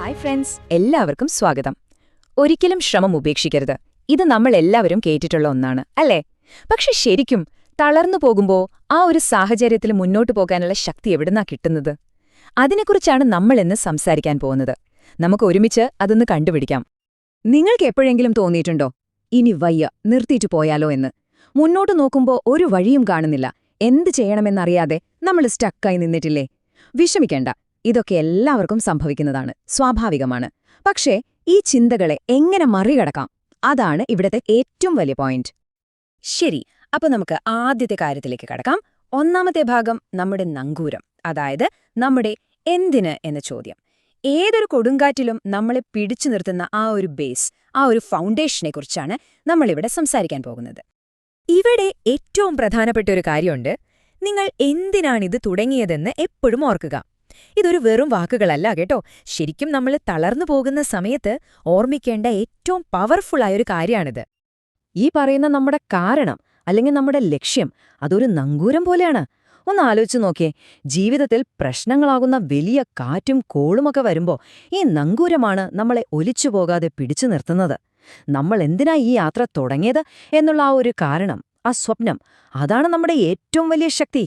Hi friends, എല്ലാവർക്കും സ്വാഗതം. ഒരിക്കലും ശ്രമം ഉപേക്ഷിക്കരുത്. ഇത് നമ്മൾ എല്ലാവരും കേട്ടിട്ടുള്ള ഒന്നാണ്, അല്ലേ? പക്ഷെ ശരിക്കും തളർന്നു പോകുമ്പോൾ ആ ഒരു സാഹചര്യത്തിൽ മുന്നോട്ടു പോകാനുള്ള ശക്തി എവിടുന്നാ കിട്ടുന്നത്? അതിനെക്കുറിച്ചാണ് നമ്മൾ ഇന്ന് സംസാരിക്കാൻ പോകുന്നത്. നമുക്ക് ഒരുമിച്ച് അതൊന്ന് കണ്ടുപിടിക്കാം. നിങ്ങൾക്ക് എപ്പോഴെങ്കിലും തോന്നിയിട്ടുണ്ടോ, ഇനി വയ്യ, നിർത്തിയിട്ടു പോയാലോ എന്ന്? മുന്നോട്ട് നോക്കുമ്പോൾ ഒരു വഴിയും കാണുന്നില്ല, എന്ത് ചെയ്യണമെന്നറിയാതെ നമ്മൾ സ്റ്റക്കായി നിന്നിട്ടില്ലേ? വിഷമിക്കേണ്ട, ഇതൊക്കെ എല്ലാവർക്കും സംഭവിക്കുന്നതാണ്, സ്വാഭാവികമാണ്. പക്ഷേ ഈ ചിന്തകളെ എങ്ങനെ മറികടക്കാം? അതാണ് ഇവിടത്തെ ഏറ്റവും വലിയ പോയിന്റ്. ശരി, അപ്പൊ നമുക്ക് ആദ്യത്തെ കാര്യത്തിലേക്ക് കടക്കാം. ഒന്നാമത്തെ ഭാഗം നമ്മുടെ നങ്കൂരം, അതായത് നമ്മുടെ എന്തിന് എന്ന ചോദ്യം. ഏതൊരു കൊടുങ്കാറ്റിലും നമ്മളെ പിടിച്ചു നിർത്തുന്ന ആ ഒരു ബേസ്, ആ ഒരു ഫൗണ്ടേഷനെ കുറിച്ചാണ് നമ്മളിവിടെ സംസാരിക്കാൻ പോകുന്നത്. ഇവിടെ ഏറ്റവും പ്രധാനപ്പെട്ട ഒരു കാര്യമുണ്ട്. നിങ്ങൾ എന്തിനാണിത് തുടങ്ങിയതെന്ന് എപ്പോഴും ഓർക്കുക. ഇതൊരു വെറും വാക്കുകളല്ല കേട്ടോ. ശരിക്കും നമ്മൾ തളർന്നു പോകുന്ന സമയത്ത് ഓർമ്മിക്കേണ്ട ഏറ്റവും പവർഫുള്ളായൊരു കാര്യമാണിത്. ഈ പറയുന്ന നമ്മുടെ കാരണം അല്ലെങ്കിൽ നമ്മുടെ ലക്ഷ്യം അതൊരു നങ്കൂരം പോലെയാണ്. ഒന്ന് ആലോചിച്ചു നോക്കിയേ, ജീവിതത്തിൽ പ്രശ്നങ്ങളാകുന്ന വലിയ കാറ്റും കോളുമൊക്കെ വരുമ്പോ ഈ നങ്കൂരമാണ് നമ്മളെ ഒലിച്ചുപോകാതെ പിടിച്ചു നിർത്തുന്നത്. നമ്മൾ എന്തിനാ ഈ യാത്ര തുടങ്ങിയത് എന്നുള്ള ആ ഒരു കാരണം, ആ സ്വപ്നം, അതാണ് നമ്മുടെ ഏറ്റവും വലിയ ശക്തി.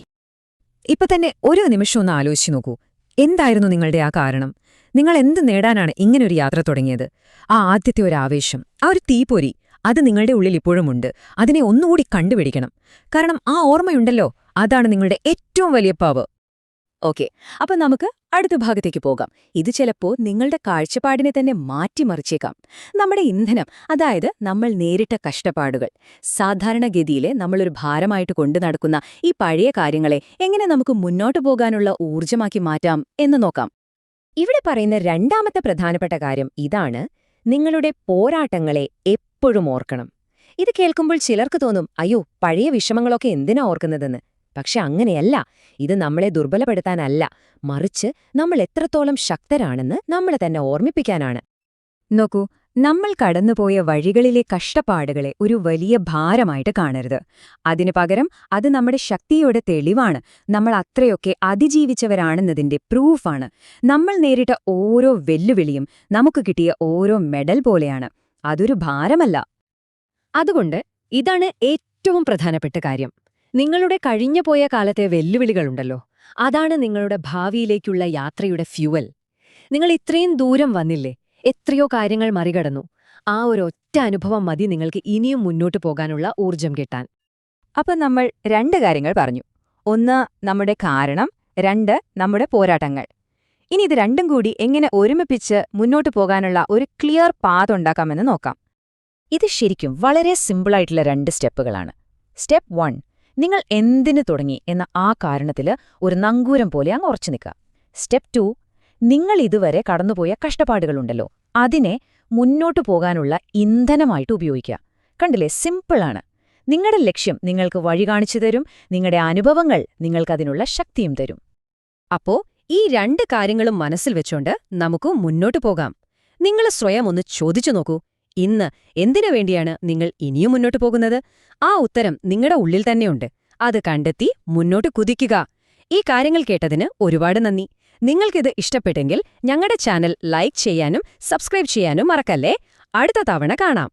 ഇപ്പൊ തന്നെ ഒരു നിമിഷം ഒന്ന് ആലോചിച്ചു നോക്കൂ. എന്തായിരുന്നു നിങ്ങളുടെ ആ കാരണം? നിങ്ങൾ എന്ത് നേടാനാണ് ഇങ്ങനൊരു യാത്ര തുടങ്ങിയത്? ആ ആദ്യത്തെ ഒരു ആവേശം, ആ ഒരു തീപ്പൊരി, അത് നിങ്ങളുടെ ഉള്ളിൽ ഇപ്പോഴുമുണ്ട്. അതിനെ ഒന്നുകൂടി കണ്ടുപിടിക്കണം. കാരണം ആ ഓർമ്മയുണ്ടല്ലോ, അതാണ് നിങ്ങളുടെ ഏറ്റവും വലിയ പവർ. ഓക്കെ, അപ്പൊ നമുക്ക് അടുത്ത ഭാഗത്തേക്ക് പോകാം. ഇത് ചിലപ്പോ നിങ്ങളുടെ കാഴ്ചപ്പാടിനെ തന്നെ മാറ്റിമറിച്ചേക്കാം. നമ്മുടെ ഇന്ധനം, അതായത് നമ്മൾ നേരിട്ട കഷ്ടപ്പാടുകൾ, സാധാരണഗതിയിലെ നമ്മളൊരു ഭാരമായിട്ട് കൊണ്ടു നടക്കുന്ന ഈ പഴയ കാര്യങ്ങളെ എങ്ങനെ നമുക്ക് മുന്നോട്ടു പോകാനുള്ള ഊർജ്ജമാക്കി മാറ്റാം എന്ന് നോക്കാം. ഇവിടെ പറയുന്ന രണ്ടാമത്തെ പ്രധാനപ്പെട്ട കാര്യം ഇതാണ്: നിങ്ങളുടെ പോരാട്ടങ്ങളെ എപ്പോഴും ഓർക്കണം. ഇത് കേൾക്കുമ്പോൾ ചിലർക്ക് തോന്നും, അയ്യോ, പഴയ വിഷമങ്ങളൊക്കെ എന്തിനാ ഓർക്കുന്നതെന്ന്. പക്ഷെ അങ്ങനെയല്ല. ഇത് നമ്മളെ ദുർബലപ്പെടുത്താനല്ല, മറിച്ച് നമ്മൾ എത്രത്തോളം ശക്തരാണെന്ന് നമ്മളെ തന്നെ ഓർമ്മിപ്പിക്കാനാണ്. നോക്കൂ, നമ്മൾ കടന്നുപോയ വഴികളിലെ കഷ്ടപ്പാടുകളെ ഒരു വലിയ ഭാരമായിട്ട് കാണരുത്. അതിനു പകരം അത് നമ്മുടെ ശക്തിയുടെ തെളിവാണ്. നമ്മൾ അത്രയൊക്കെ അതിജീവിച്ചവരാണെന്നതിന്റെ പ്രൂഫാണ്. നമ്മൾ നേരിട്ട ഓരോ വെല്ലുവിളിയും നമുക്ക് കിട്ടിയ ഓരോ മെഡൽ പോലെയാണ്. അതൊരു ഭാരമല്ല. അതുകൊണ്ട് ഇതാണ് ഏറ്റവും പ്രധാനപ്പെട്ട കാര്യം. നിങ്ങളുടെ കഴിഞ്ഞുപോയ കാലത്തെ വെല്ലുവിളികളുണ്ടല്ലോ, അതാണ് നിങ്ങളുടെ ഭാവിയിലേക്കുള്ള യാത്രയുടെ ഫ്യൂവൽ. നിങ്ങൾ ഇത്രയും ദൂരം വന്നില്ലേ, എത്രയോ കാര്യങ്ങൾ മറികടന്നു. ആ ഒരൊറ്റ അനുഭവം മതി നിങ്ങൾക്ക് ഇനിയും മുന്നോട്ടു പോകാനുള്ള ഊർജം കിട്ടാൻ. അപ്പം നമ്മൾ രണ്ട് കാര്യങ്ങൾ പറഞ്ഞു. ഒന്ന് നമ്മുടെ കാരണം, രണ്ട് നമ്മുടെ പോരാട്ടങ്ങൾ. ഇനി ഇത് രണ്ടും കൂടി എങ്ങനെ ഒരുമിപ്പിച്ച് മുന്നോട്ടു പോകാനുള്ള ഒരു ക്ലിയർ പാത്ത് ഉണ്ടാക്കാമെന്ന് നോക്കാം. ഇത് ശരിക്കും വളരെ സിമ്പിളായിട്ടുള്ള രണ്ട് സ്റ്റെപ്പുകളാണ്. സ്റ്റെപ്പ് 1, നിങ്ങൾ എന്തിനു തുടങ്ങി എന്ന ആ കാരണത്തില് ഒരു നങ്കൂരം പോലെ അങ്ങ് ഉറച്ചു നിൽക്കുക. സ്റ്റെപ്പ് 2, നിങ്ങൾ ഇതുവരെ കടന്നുപോയ കഷ്ടപ്പാടുകളുണ്ടല്ലോ, അതിനെ മുന്നോട്ടു പോകാനുള്ള ഇന്ധനമായിട്ട് ഉപയോഗിക്കുക. കണ്ടില്ലേ, സിമ്പിളാണ്. നിങ്ങളുടെ ലക്ഷ്യം നിങ്ങൾക്ക് വഴി കാണിച്ചു തരും, നിങ്ങളുടെ അനുഭവങ്ങൾ നിങ്ങൾക്കതിനുള്ള ശക്തിയും തരും. അപ്പോ ഈ രണ്ട് കാര്യങ്ങളും മനസ്സിൽ വെച്ചോണ്ട് നമുക്ക് മുന്നോട്ടു പോകാം. നിങ്ങൾ സ്വയം ഒന്ന് ചോദിച്ചു നോക്കൂ, ഇന്ന് എന്തിനു വേണ്ടിയാണ് നിങ്ങൾ ഇനിയും മുന്നോട്ടു പോകുന്നത്? ആ ഉത്തരം നിങ്ങളുടെ ഉള്ളിൽ തന്നെയുണ്ട്. അത് കണ്ടെത്തി മുന്നോട്ട് കുതിക്കുക. ഈ കാര്യങ്ങൾ കേട്ടതിന് ഒരുപാട് നന്ദി. നിങ്ങൾക്കിത് ഇഷ്ടപ്പെട്ടെങ്കിൽ ഞങ്ങളുടെ ചാനൽ ലൈക്ക് ചെയ്യാനും സബ്സ്ക്രൈബ് ചെയ്യാനും മറക്കല്ലേ. അടുത്ത തവണ കാണാം.